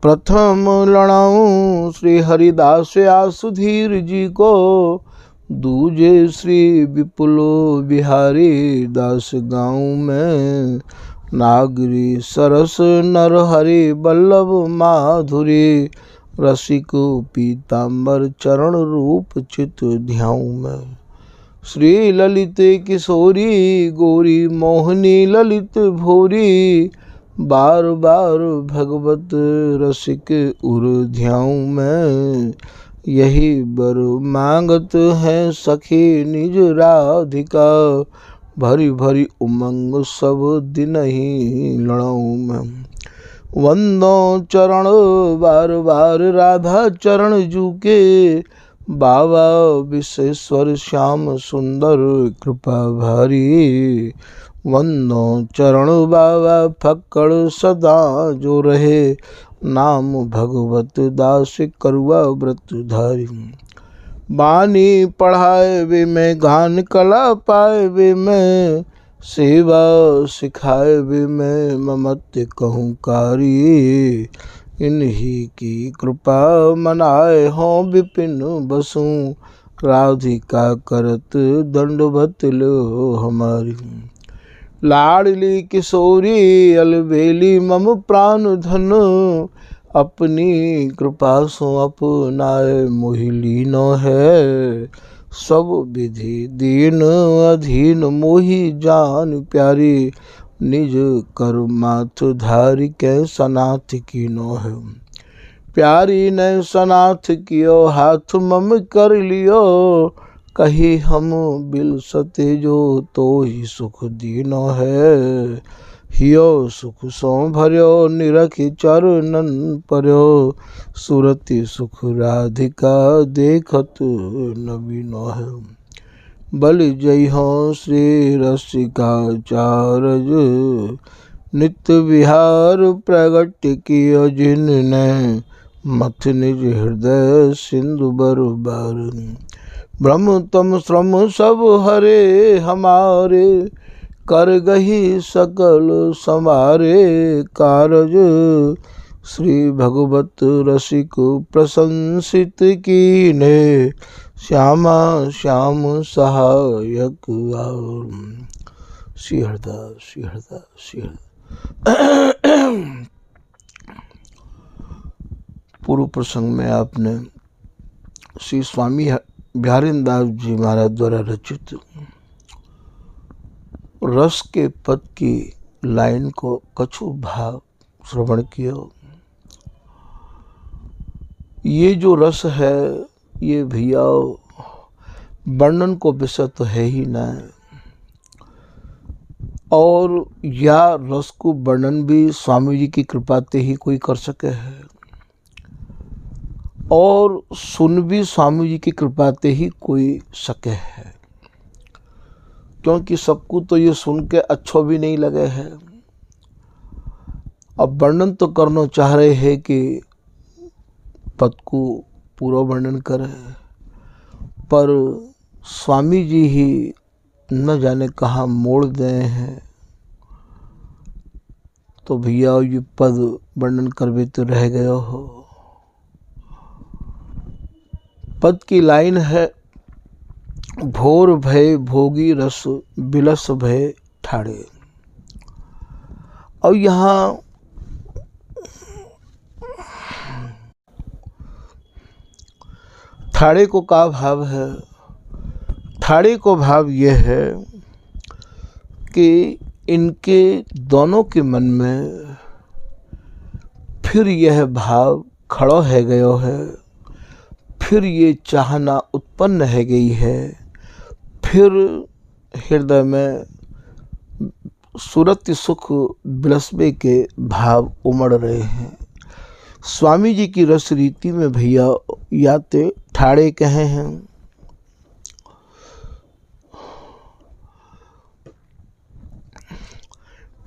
प्रथम लणाऊं श्री हरिदास सुधीर जी को, दूजे श्री विपुल बिहारी दास गाँव में। नागरी सरस नर हरि बल्लभ माधुरी, रसिक पीताम्बर चरण रूप चित ध्याऊं में। श्री ललित किशोरी गौरी मोहनी ललित भोरी, बार बार भगवत रसिक उर ध्याऊं में। यही बर मांगत है सखी निज राधिका, भरी भरी उमंग सब दिन ही लड़ाऊं में। वंदो चरण बार बार राधा चरण जूके, बाबा विश्वेश्वर श्याम सुंदर कृपा भारी। वंदो चरण बाबा फक्कड़ सदा जो रहे, नाम भगवत दास करुआ व्रत धारी। बानी पढ़ाए वे में गान कला पाए वे में, सेवा सिखाए वे में ममत्य कहूँ कारी। इन्हीं की कृपा मनाए हों विपिन बसु, राधिका करत दंडवत लो हमारी। लाडली किशोरी अलबेली मम प्राण धन, अपनी कृपा सो अपनाए मोहि लीनो है। सब विधि दीन अधीन मोहि जान प्यारी, निज कर माथ धारी के सनाथ कीनो है। प्यारी ने सनाथ कियो हाथ मम कर लियो, कही हम बिल सते जो तो ही सुख दीनो है। हियो सुख सो भर्यो निरखि चरणन पर्यो, सुरति सुख राधिका देखत नवीनो है। बल जय हो श्री रसिकाचार्य, नित्य विहार प्रगट कियो जिनने, मथ निज हृदय सिंधु बरबार। ब्रह्म तम श्रम सब हरे हमारे, कर गही सकल समारे कारज। श्री भगवत रसिक प्रशंसित कीने, श्यामा श्याम सहायक और। श्री हरदास श्री हरदास श्री हरदास। पूर्व प्रसंग में आपने श्री स्वामी बिहारीदास जी महाराज द्वारा रचित रस के पद की लाइन को कछु भाव श्रवण किया। ये जो रस है ये भैया वर्णन को विषय तो है ही ना, और या रस को वर्णन भी स्वामी जी की कृपा से ही कोई कर सके है, और सुन भी स्वामी जी की कृपा से ही कोई सके है। क्योंकि सबको तो ये सुन के अच्छो भी नहीं लगे है। अब वर्णन तो करना चाह रहे हैं कि पद को पूरा वर्णन करें, पर स्वामी जी ही न जाने कहाँ मोड़ दे हैं, तो भैया ये पद वर्णन कर भी तो रह गए हो। पद की लाइन है, भोर भय भोगी रस बिलस भय ठाड़े। और यहाँ ठाड़े को का भाव है? ठाड़े को भाव यह है कि इनके दोनों के मन में फिर यह भाव खड़ो है गयो है, फिर ये चाहना उत्पन्न है गई है, फिर हृदय में सुरत सुख बिलसबे के भाव उमड़ रहे हैं। स्वामी जी की रस रीति में भैया याते ठाड़े कहे हैं।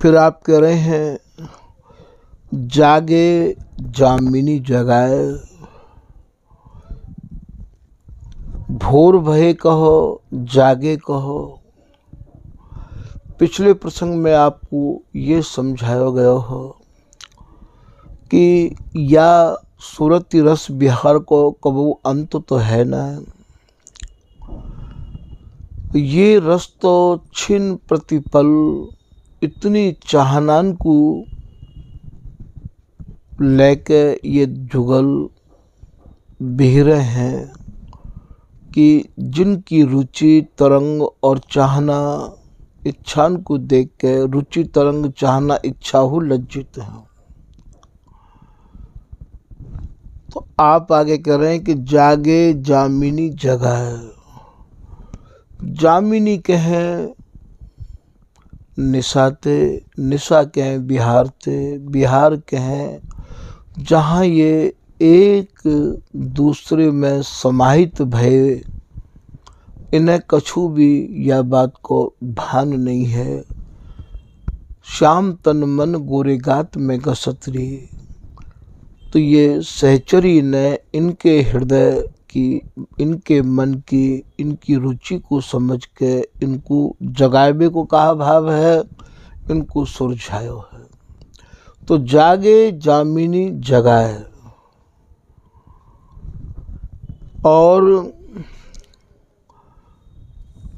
फिर आप कह रहे हैं, जागे जामिनी जगाए, भोर भये कहो जागे कहो। पिछले प्रसंग में आपको ये समझाया गया हो कि या सूरती रस बिहार को कबू अंत तो है ना, ये रस तो छिन प्रतिपल इतनी चाहनान को लेके ये जुगल बिहरे हैं कि जिनकी रुचि तरंग और चाहना इच्छान को देख के रुचि तरंग चाहना इच्छा हो लज्जित है। तो आप आगे कह रहे हैं कि जागे जामिनी जगाए। जामिनी कहें निशाते, निशा कहें बिहारते, बिहार कहें जहाँ ये एक दूसरे में समाहित भय, इन्हें कछु भी यह बात को भान नहीं है। श्याम तन मन गोरे गात में गसतरी, तो ये सहचरी ने इनके हृदय की, इनके मन की, इनकी रुचि को समझ के इनको जगावे को कहा भाव है, इनको सुरझायो है। तो जागे जामिनी जगाए। और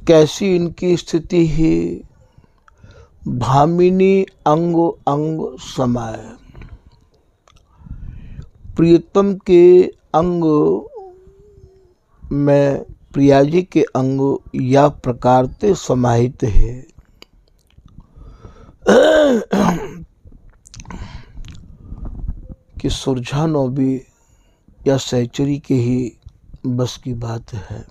कैसी इनकी स्थिति है, भामिनी अंग अंग समाए। प्रियतम के अंग में प्रिया जी के अंग या प्रकार ते समाहित है। कि सुरझानो भी या सहचरी के ही बस की बात है।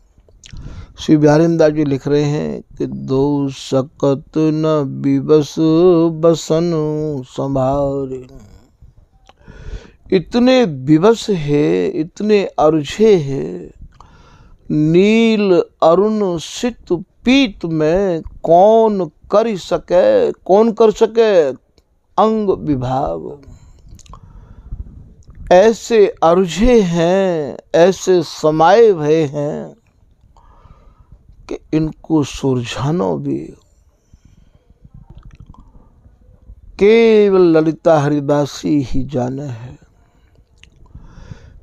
श्री बिहारीदास जी लिख रहे हैं कि दो सकत न विवश बसन संभारे। इतने विवश है, इतने अरुझे है, नील अरुण सित पीत में कौन कर सके, कौन कर सके अंग विभाव। ऐसे अरुझे हैं, ऐसे समाये भय हैं कि इनको सुरझानो भी केवल ललिता हरिदासी ही जाने है।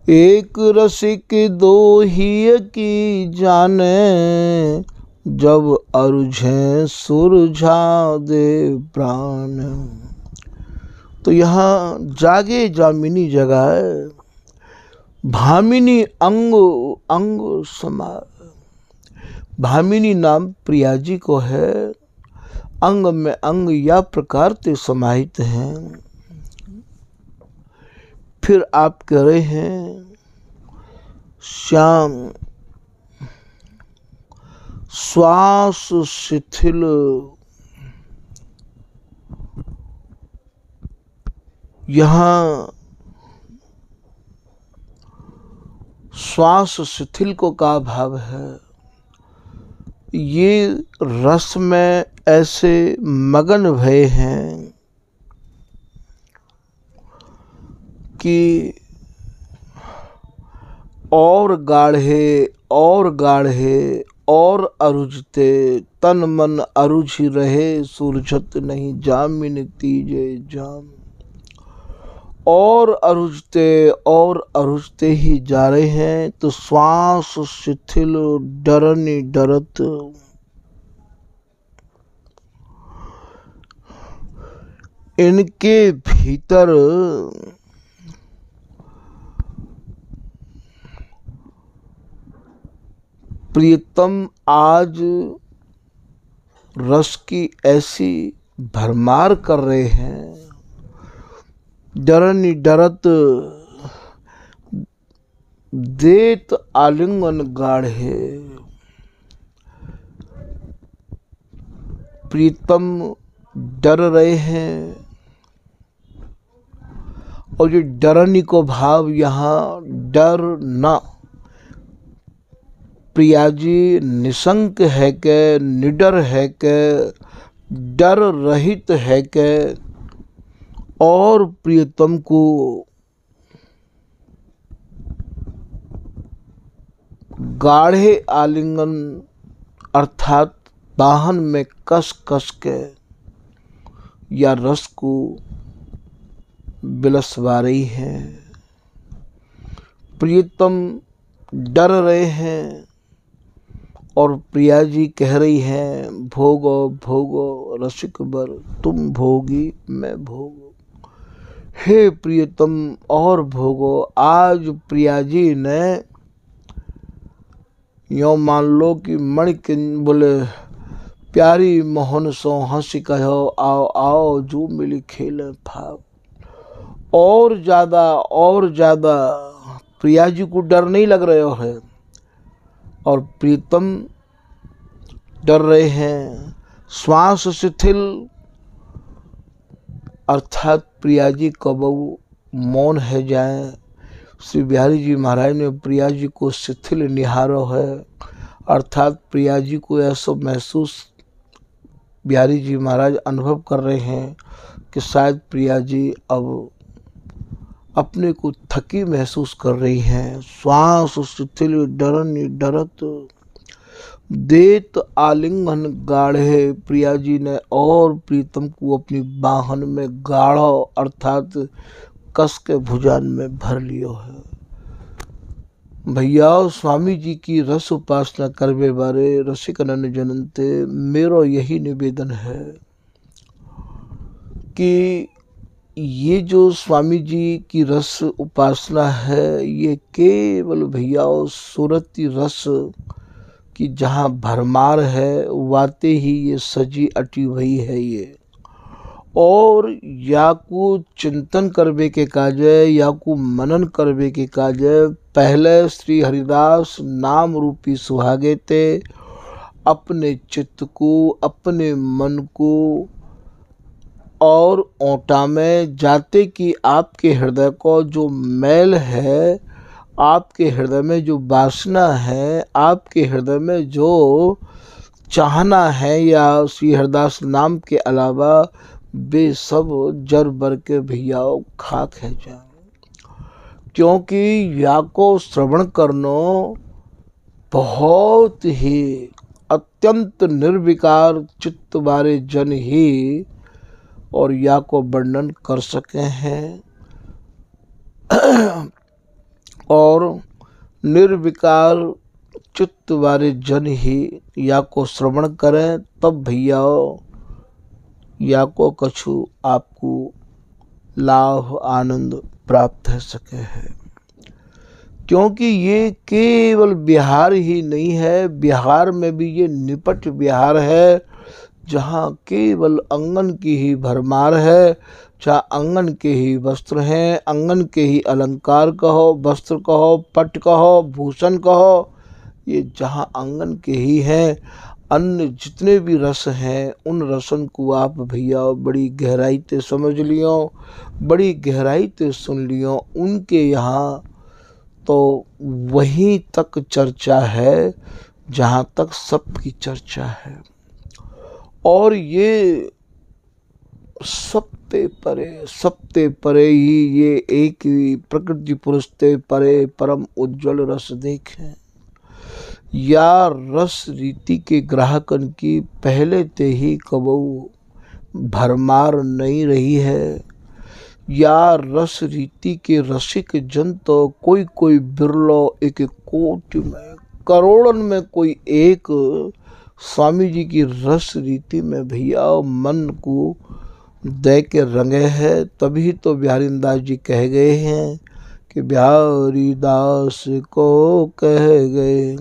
एक रसिक दो ही की जाने, जब अरुझे सुरझा दे प्राण। तो यहाँ जागे जामिनी जगाए, भामिनी अंग अंग समाए। भामिनी नाम प्रिया जी को है, अंग में अंग या प्रकार ते समाहित हैं। फिर आप कह रहे हैं श्याम श्वास शिथिल, यहाँ श्वास शिथिल को का भाव है। ये रस में ऐसे मगन भय हैं कि और गाढ़े और गाढ़े और अरुझते, तन मन अरुझि रहे सुरझत नहीं जामिन तीजे जाम। और अरुझते ही जा रहे हैं। तो श्वास शिथिल डरनी डरत, इनके भीतर प्रियतम आज रस की ऐसी भरमार कर रहे हैं, डरनी डरत देत आलिंगन गाढ़े। प्रीतम डर रहे हैं, और ये डरनी को भाव यहाँ डर ना, प्रिया जी निशंक है के, निडर है के, डर रहित है के, और प्रियतम को गाढ़े आलिंगन अर्थात बाहन में कस कस के या रस को बिलसवा रही हैं। प्रियतम डर रहे हैं और प्रिया जी कह रही हैं, भोगो भोगो रसिक बर, तुम भोगी मैं भोगो। हे प्रियतम और भोगो। आज प्रिया जी ने यो मान लो कि मणिकिन बोले, प्यारी मोहन सो हंसी कहो, आओ आओ जू मिली खेले भाव। और ज़्यादा प्रिया जी को डर नहीं लग रहा है और प्रीतम डर रहे हैं। श्वास शिथिल, अर्थात प्रिया जी कब मौन है जाए। श्री बिहारी जी महाराज ने प्रिया जी को शिथिल निहारो है, अर्थात प्रिया जी को ऐसा महसूस बिहारी जी महाराज अनुभव कर रहे हैं कि शायद प्रिया जी अब अपने को थकी महसूस कर रही हैं। श्वास शिथिल डरन डरत देत आलिंगन गाढ़े। प्रिया जी ने और प्रीतम को अपनी बाहन में गाढ़ो, अर्थात कस के भुजान में भर लियो है। भैया स्वामी जी की रस उपासना करवे बारे रसिक अनन्य जनते मेरो यही निवेदन है कि ये जो स्वामी जी की रस उपासना है, ये केवल भैया सूरती रस की जहाँ भरमार है, वाते ही ये सजी अटी हुई है ये। और या को चिंतन करवे के काजे, या को मनन करवे के काजे पहले श्री हरिदास नाम रूपी सुहागे थे अपने चित्त को, अपने मन को और ओटा में जाते कि आपके हृदय को जो मैल है, आपके हृदय में जो वासना है, आपके हृदय में जो चाहना है, या श्री हरिदास नाम के अलावा वे सब जर बर के भैया खाक है जाए। क्योंकि या को श्रवण करनो बहुत ही अत्यंत निर्विकार चित्त वाले जन ही और या को वर्णन कर सके हैं। और निर्विकार चित्त वाले जन ही या को श्रवण करें, तब भैया या को कछु आपको लाभ आनंद प्राप्त हो सके है। क्योंकि ये केवल बिहार ही नहीं है, बिहार में भी ये निपट बिहार है, जहाँ केवल अंगन की ही भरमार है, चाहे अंगन के ही वस्त्र हैं, अंगन के ही अलंकार कहो, वस्त्र कहो, पट कहो, भूषण कहो, ये जहाँ अंगन के ही हैं। अन्य जितने भी रस हैं, उन रसन को आप भैया बड़ी गहराई से समझ लियो, बड़ी गहराई से सुन लियो। उनके यहाँ तो वहीं तक चर्चा है जहाँ तक सबकी चर्चा है। और ये सबते परे ही ये एक ही प्रकृति पुरुष ते परे परम उज्जवल रस देखें। या रस रीति के ग्राहकन की पहले ते ही कबू भरमार नहीं रही है। या रस रीति के रसिक जन तो कोई बिरलो, एक कोटि में करोड़न में कोई एक स्वामी जी की रस रीति में भैया मन को दे के रंगे है। तभी तो बिहारी दास जी कह गए हैं कि बिहारी दास को कह गए।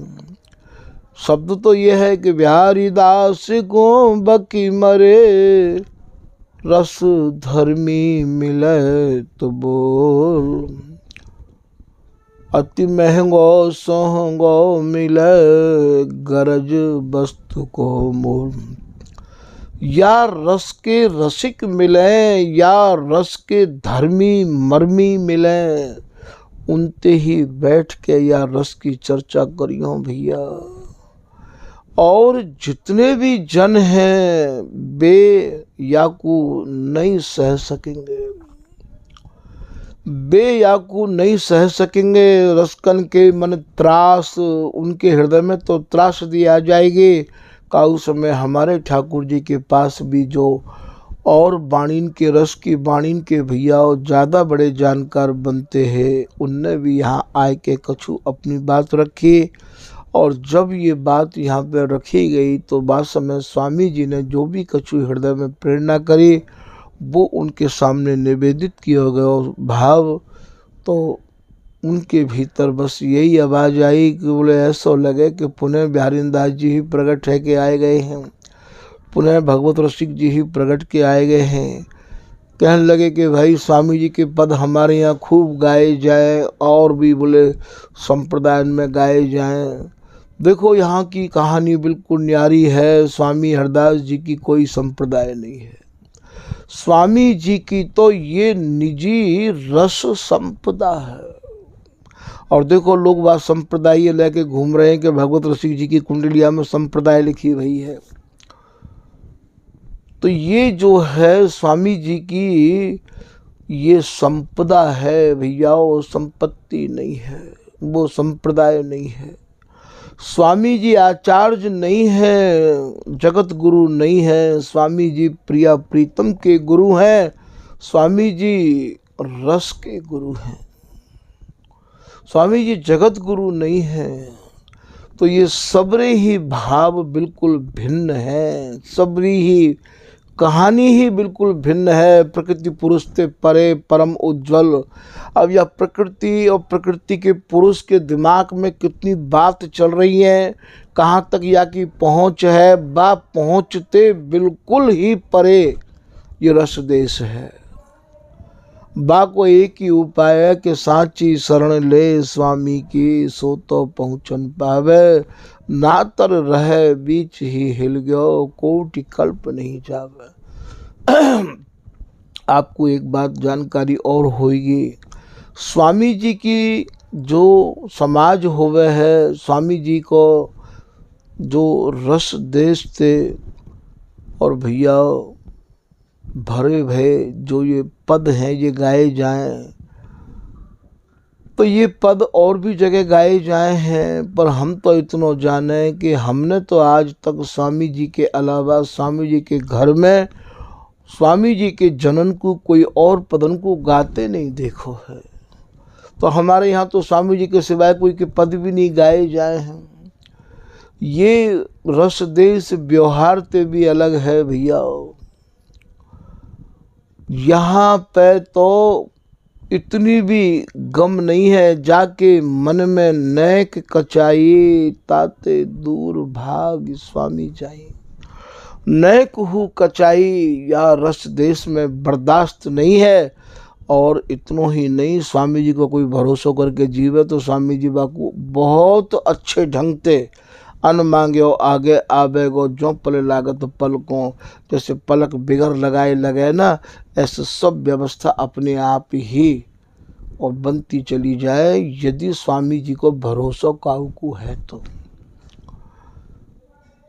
शब्द तो ये है कि बिहारी दास को बकी मरे, रस धर्मी मिले तो बोल, अति महंगो सोहंगो मिले गरज वस्तु को मोल। या रस के रसिक मिले, या रस के धर्मी मर्मी मिले, उनते ही बैठ के या रस की चर्चा करियो भैया। और जितने भी जन हैं वे या को नहीं सह सकेंगे, वे या को नहीं सह सकेंगे। रसकन के मन त्रास, उनके हृदय में तो त्रास दिया जाएगी। का उस समय हमारे ठाकुर जी के पास भी जो और बाणीन के रस की बाणीन के भैया ज़्यादा बड़े जानकार बनते हैं, उनने भी यहाँ आए के कछु अपनी बात रखी। और जब ये बात यहाँ पे रखी गई तो बात समय स्वामी जी ने जो भी कछु हृदय में प्रेरणा करी वो उनके सामने निवेदित किया गया भाव। तो उनके भीतर बस यही आवाज़ आई कि बोले ऐसा लगे कि पुनः बिहारीदास जी ही प्रकट है के आए गए हैं, पुनः भगवत रसिक जी ही प्रकट के आए गए हैं। कहने लगे कि भाई स्वामी जी के पद हमारे यहाँ खूब गाए जाए और भी बोले संप्रदाय में गाए जाएं। देखो यहाँ की कहानी बिल्कुल न्यारी है। स्वामी हरदास जी की कोई संप्रदाय नहीं है, स्वामी जी की तो ये निजी रस संपदा है। और देखो लोग बात संप्रदाय लेके घूम रहे हैं कि भगवत रसिक जी की कुंडलिया में संप्रदाय लिखी हुई है। तो ये जो है स्वामी जी की ये संपदा है भैया, वो संपत्ति नहीं है, वो संप्रदाय नहीं है। स्वामी जी आचार्य नहीं है, जगत गुरु नहीं है, स्वामी जी प्रिया प्रीतम के गुरु हैं, स्वामी जी रस के गुरु हैं, स्वामी जी जगत गुरु नहीं है। तो ये सबरे ही भाव बिल्कुल भिन्न है, सबरी ही कहानी ही बिल्कुल भिन्न है। प्रकृति पुरुष से परे परम उज्जवल। अब यह प्रकृति और प्रकृति के पुरुष के दिमाग में कितनी बात चल रही है, कहाँ तक या की पहुँच है, बा पहुँचते बिल्कुल ही परे ये रस देश है। बा को एक ही उपाय है कि साची शरण ले स्वामी की, सो तो पहुँचन पावे, नातर रहे बीच ही हिल गयो, कोटि कल्प नहीं जावे। आपको एक बात जानकारी और होगी, स्वामी जी की जो समाज होवे है, स्वामी जी को जो रस देश थे और भैया भरे भय जो ये पद हैं ये गाए जाएं, तो ये पद और भी जगह गाए जाए हैं। पर हम तो इतना जाने कि हमने तो आज तक स्वामी जी के अलावा स्वामी जी के घर में स्वामी जी के जनन को कोई और पदन को गाते नहीं देखो है। तो हमारे यहाँ तो स्वामी जी के सिवाय कोई के पद भी नहीं गाए जाए हैं। ये रस देश व्यवहार से भी अलग है भैया। यहाँ पे तो इतनी भी गम नहीं है, जाके मन में नैक कचाई, ताते दूर भाग स्वामी जाई। नैक हु कचाई या रस देश में बर्दाश्त नहीं है। और इतनों ही नहीं, स्वामी जी को कोई भरोसा करके जीवे तो स्वामी जी बाको बहुत अच्छे ढंग से अन मांग्यो आगे आवेगो, जो पले लागत पलकों, जैसे पलक बिगर लगाए लगे ना, ऐसे सब व्यवस्था अपने आप ही और बनती चली जाए यदि स्वामी जी को भरोसा काहू को है। तो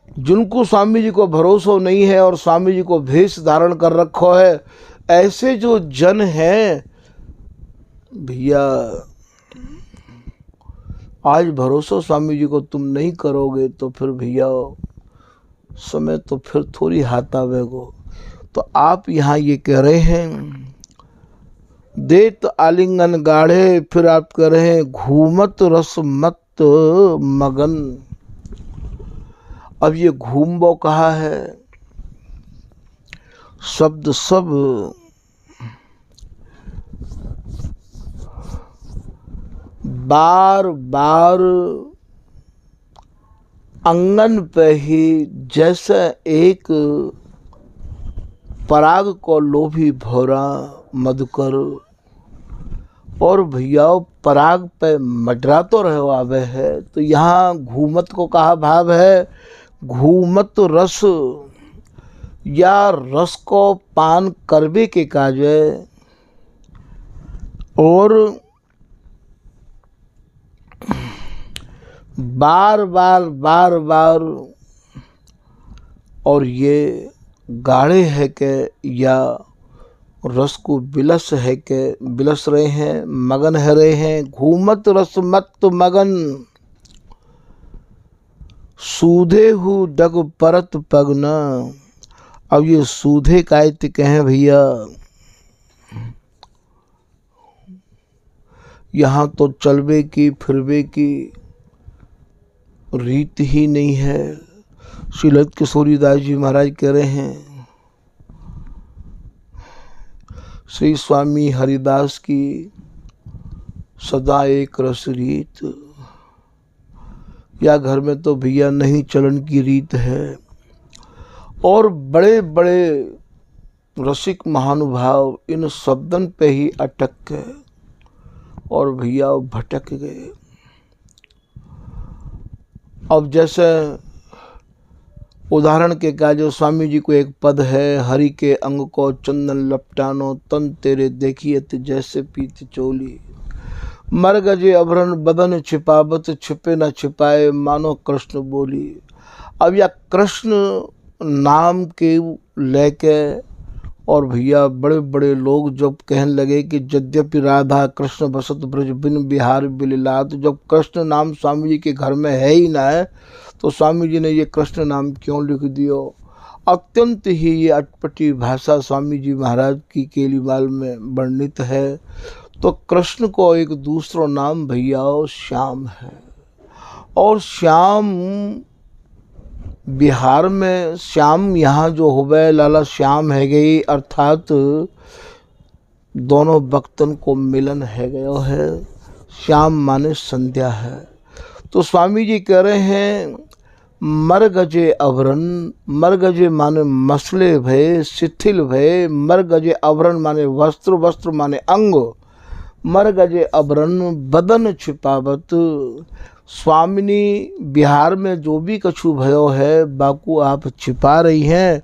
जिनको स्वामी जी को भरोसा नहीं है और स्वामी जी को भेष धारण कर रखो है, ऐसे जो जन हैं भैया, आज भरोसा स्वामी जी को तुम नहीं करोगे तो फिर भैया समय तो फिर थोड़ी हाथ आवेगो। तो आप यहाँ ये कह रहे हैं देत आलिंगन गाढ़े, फिर आप कह रहे हैं घूमत रस मत मगन। अब ये घूमबो कहा है, शब्द सब बार बार अंगन पे ही जैसे एक पराग को लोभी भौरा मधुकर, और भैया पराग पे मडरा तो रहो आवे है। तो यहाँ घूमत को कहा भाव है घूमत रस, या रस को पान करबे के काजे। और बार बार और ये गाढ़े है के या रस को बिलस है के बिलस रहे हैं, मगन है रहे हैं। घूमत रस मत मगन, सूधे हु डग परत पगना। अब ये सूधे कायत कहें भैया, यहाँ तो चलवे की फिरवे की रीत ही नहीं है। श्री ललित किशोरीदास जी महाराज कह रहे हैं, श्री स्वामी हरिदास की सदा एक रस रीत, या घर में तो भैया नहीं चलन की रीत है। और बड़े बड़े रसिक महानुभाव इन शब्दन पे ही अटक गए और भैया भटक गए। अब जैसे उदाहरण के क्या, जो स्वामी जी को एक पद है, हरि के अंग को चंदन लपटानो, तन तेरे देखिए जैसे पीत चोली, मर गजे अभरण बदन छिपावत, छिपे न छिपाए मानो कृष्ण बोली। अब या कृष्ण नाम के लेके और भैया बड़े बड़े लोग जब कहने लगे कि यद्यपि राधा कृष्ण बसत ब्रज बिन बिहार बिललात, जब कृष्ण नाम स्वामी जी के घर में है ही ना है तो स्वामी जी ने ये कृष्ण नाम क्यों लिख दियो। अत्यंत ही ये अटपटी भाषा स्वामी जी महाराज की केलीवाल में वर्णित है। तो कृष्ण को एक दूसरा नाम भैया श्याम है, और श्याम बिहार में श्याम यहाँ जो हुए लाला श्याम है गई, अर्थात दोनों भक्तन को मिलन है गयो है। श्याम माने संध्या है। तो स्वामी जी कह रहे हैं, मर गजे अवरण, मर गजे माने मसले भय शिथिल भय, मर गजे अवरण माने वस्त्र, वस्त्र माने अंग, मर गजे अवरण बदन छिपावत। स्वामिनी बिहार में जो भी कछु भयो है बाकू आप छिपा रही हैं।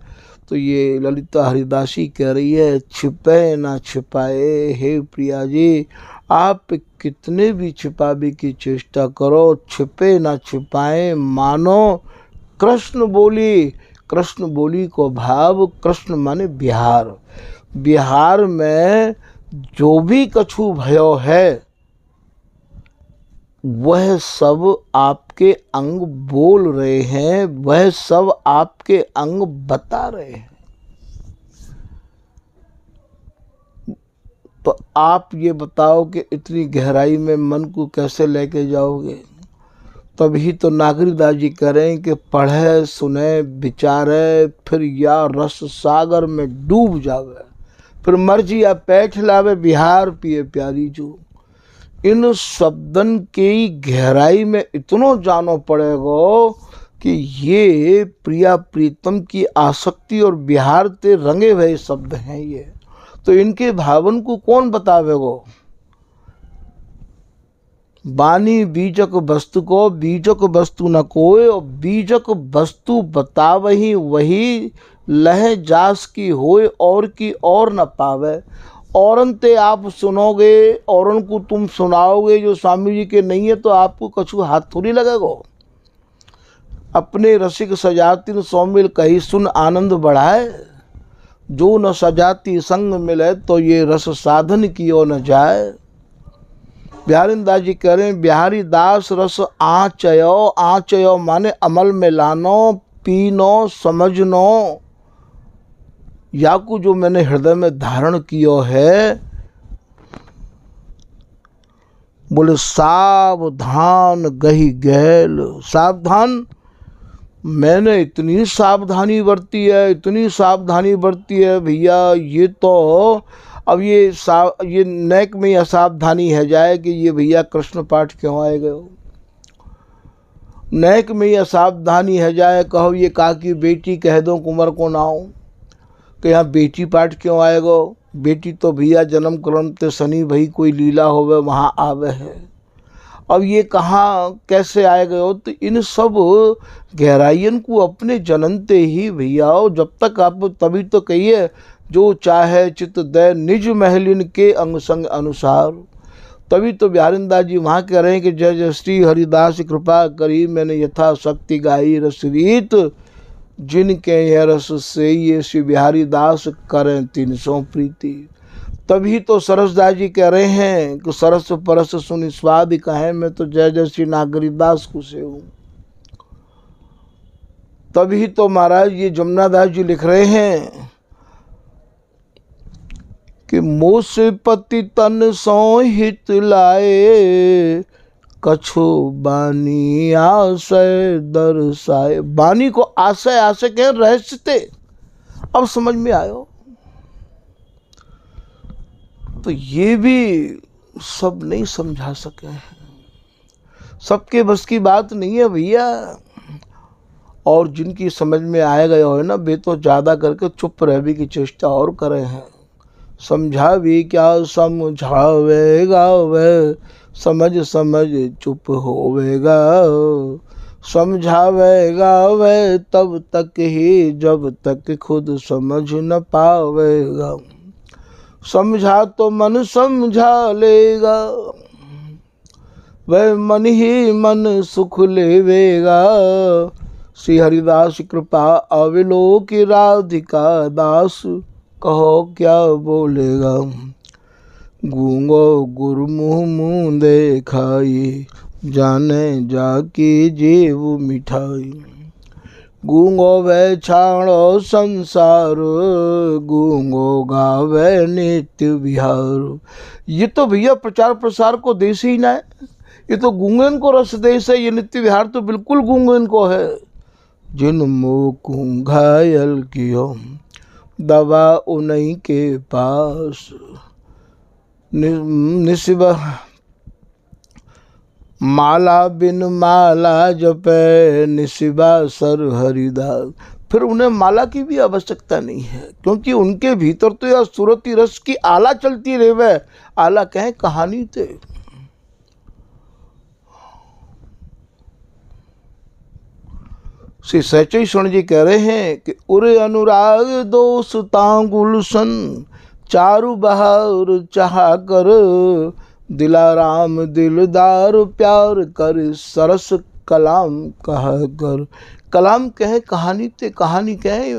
तो ये ललिता हरिदासी कह रही है, छिपे ना छिपाए हे प्रिया जी, आप कितने भी छिपावे की चेष्टा करो, छिपे ना छिपाए मानो कृष्ण बोली। कृष्ण बोली को भाव, कृष्ण माने बिहार, बिहार में जो भी कछु भयो है वह सब आपके अंग बोल रहे हैं, वह सब आपके अंग बता रहे हैं। तो आप ये बताओ कि इतनी गहराई में मन को कैसे लेके जाओगे। तभी तो नागरीदास जी कह रहे हैं कि पढ़े सुने विचारे, फिर या रस सागर में डूब जावे, फिर मर्जी या पैठ लावे बिहार पिए प्यारी जो। इन शब्दन की गहराई में इतनो जानो पड़ेगा कि ये प्रिया प्रीतम की आसक्ति और बिहार ते रंगे हुए शब्द हैं ये। तो इनके भावन को कौन बतावेगो। बानी बीजक वस्तु को बीजक वस्तु न कोय, और बीजक वस्तु बतावही वही लह जास की होय और की और न पावे। औरन ते आप सुनोगे, औरन को तुम सुनाओगे जो स्वामी जी के नहीं है तो आपको कछु हाथ थोड़ी लगेगा। अपने रसिक सजाती सौमिल कही सुन आनंद बढ़ाए, जो न सजाती संग मिले तो ये रस साधन कियो न जाए। बिहारी दास जी कह रहे हैं, बिहारी दास रस आचयो, आचयो माने अमल में लानो, पीनो समझनो, याकू जो मैंने हृदय में धारण कियो है। बोले सावधान गही गैल, सावधान मैंने इतनी सावधानी बरती है, इतनी सावधानी बरती है भैया। ये तो अब ये नेक में असावधानी है जाए कि ये भैया कृष्ण पाठ क्यों आए गए। नेक में असावधानी है जाए, कहो ये का की बेटी कह दो कुंवर को नाओ कि यहाँ बेटी पाठ क्यों आएगो। बेटी तो भैया जन्म क्रम ते शनि भई कोई लीला होवे वहाँ आवे है। अब ये कहाँ कैसे आए गए हो। तो इन सब गहराइयन को अपने जननते ही भैया, जब तक आप तभी तो कहिए जो चाहे चित्त दे निज महलिन के अंग संग अनुसार। तभी तो बिहारिंदास जी वहाँ कह रहे हैं कि जय जय श्री हरिदास कृपा करी, मैंने यथा शक्ति गाई रसरीत, जिनके यह रस से ये श्री बिहारी दास करें 300 प्रीति। तभी तो सरसदास जी कह रहे हैं कि सरस परस सुनि स्वाद कहें, मैं तो जय जय श्री नागरीदास को से हूँ। तभी तो महाराज ये जमुनादास जी लिख रहे हैं कि मोस पति तन सो हित लाए, कछु बानी आशय दर्शाए। बानी को आशय, आशय कह रहस्य थे, अब समझ में आयो। तो ये भी सब नहीं समझा सके हैं, सबके बस की बात नहीं है भैया। और जिनकी समझ में आए गए हो ना, वे तो ज़्यादा करके चुप रहने की चेष्टा और करे हैं। समझा भी क्या समझावेगा वह, समझ समझ चुप होवेगा। समझावेगा वह तब तक ही जब तक खुद समझ न पावेगा। समझा तो मन समझा लेगा, वह मन ही मन सुख लेवेगा। श्री हरिदास कृपा अविलोक राधिका दास, कहो क्या बोलेगा। गूंगो गुरमुँह मुँह देखाई, जाने जाकी जीव मिठाई। गूंगो वह छाड़ो संसार, गूंगो गावे नित्य विहार। ये तो भैया प्रचार प्रसार को देश ही ना है, ये तो गूंगन को रस देश है। ये नित्य विहार तो बिल्कुल गूंगन को है। जिन मुँह घायल कियो, दवा उन्हीं के पास। निस्बा माला बिन माला जपे, निस्बा सर हरिदास। फिर उन्हें माला की भी आवश्यकता नहीं है, क्योंकि उनके भीतर तो यह सुरती रस की आला चलती रहे। आला कहें कहानी थे। श्री सचई स्वर्ण जी कह रहे हैं कि उरे अनुराग दोष तांगुलसन, चारु बहार चाहा कर। दिलाराम दिलदार प्यार कर, सरस कलाम कहा कर। कलाम कहे कहानी ते, कहानी कहे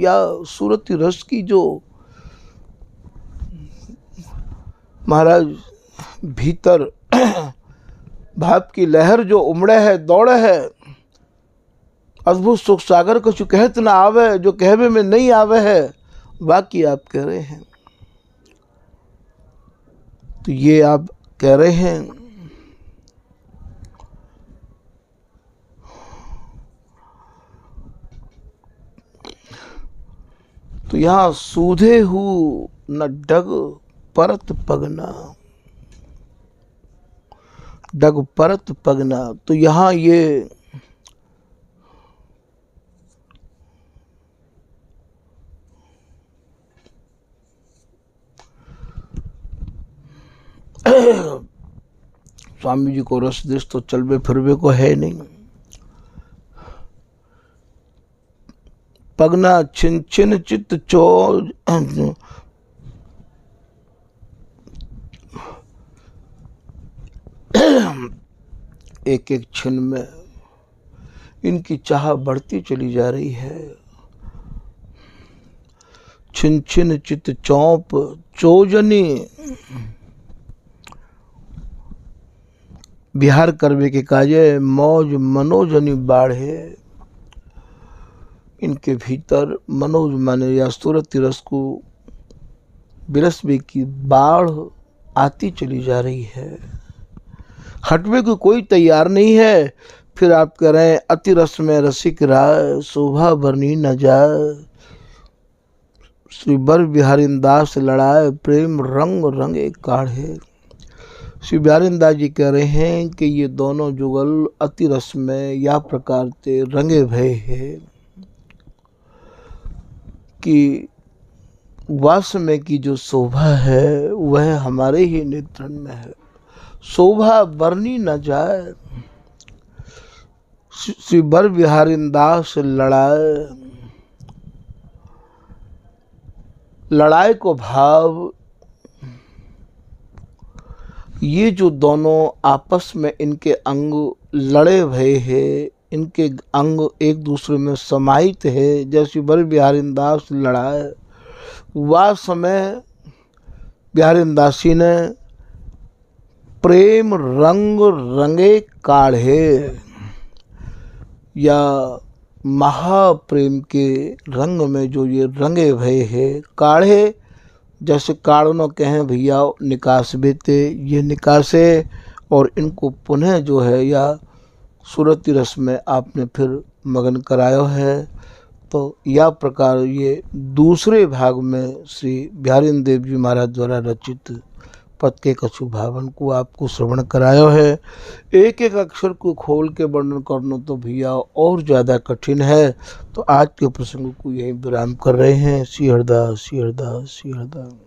या सूरती रस की जो महाराज भीतर भाव की लहर जो उमड़े है, दौड़े है। अद्भुत सुख सागर कुछ कहत न आवे, जो कहवे में नहीं आवे है, बाकी आप कह रहे हैं। तो ये आप कह रहे हैं तो यहाँ सूधे हु न डग परत पगना, डग परत पगना। तो यहाँ ये स्वामी जी को रस देश तो चलवे फिरवे को है नहीं। पगना छिन छिन चित चो, एक एक छिन में इनकी चाह बढ़ती चली जा रही है। छिन छिन चित चौप चोजनी, बिहार करवे के काजे मौज मनोजनी बाढ़े। इनके भीतर मनोज माने या सूरती रस को बिरसवे की बाढ़ आती चली जा रही है, हटवे को कोई तैयार नहीं है। फिर आप कह रहे हैं अति रस में रसिक राय, शोभा बरनी न जाए। श्री बर बिहारी दास लड़ाए, प्रेम रंग रंगे काढ़े। श्री बिहारी दास जी कह रहे हैं कि ये दोनों जुगल अति रस में या प्रकार से रंगे भय है कि वास में की जो शोभा है वह हमारे ही नेत्रन में है, शोभा बरनी न जाए। श्री बर बिहारी दास लड़ाए, लड़ाई को भाव, ये जो दोनों आपस में इनके अंग लड़े भये हैं, इनके अंग एक दूसरे में समाहित है। जैसे बर बिहारी दास लड़ाए, वह समय बिहारी दासी ने प्रेम रंग रंगे काढ़े, या महाप्रेम के रंग में जो ये रंगे भये है काढ़े, जैसे काढ़नो कहें भैया निकास बेते, ये निकासे और इनको पुनः जो है या सुरती रस में आपने फिर मगन करायो है। तो यह प्रकार ये दूसरे भाग में श्री बिहारी देव जी महाराज द्वारा रचित पद के कछु भावन को आपको श्रवण करायो है। एक एक अक्षर को खोल के वर्णन करना तो भैया और ज़्यादा कठिन है, तो आज के प्रसंग को यही विराम कर रहे हैं। श्री हरदास, श्री हरदास, श्री हरदास।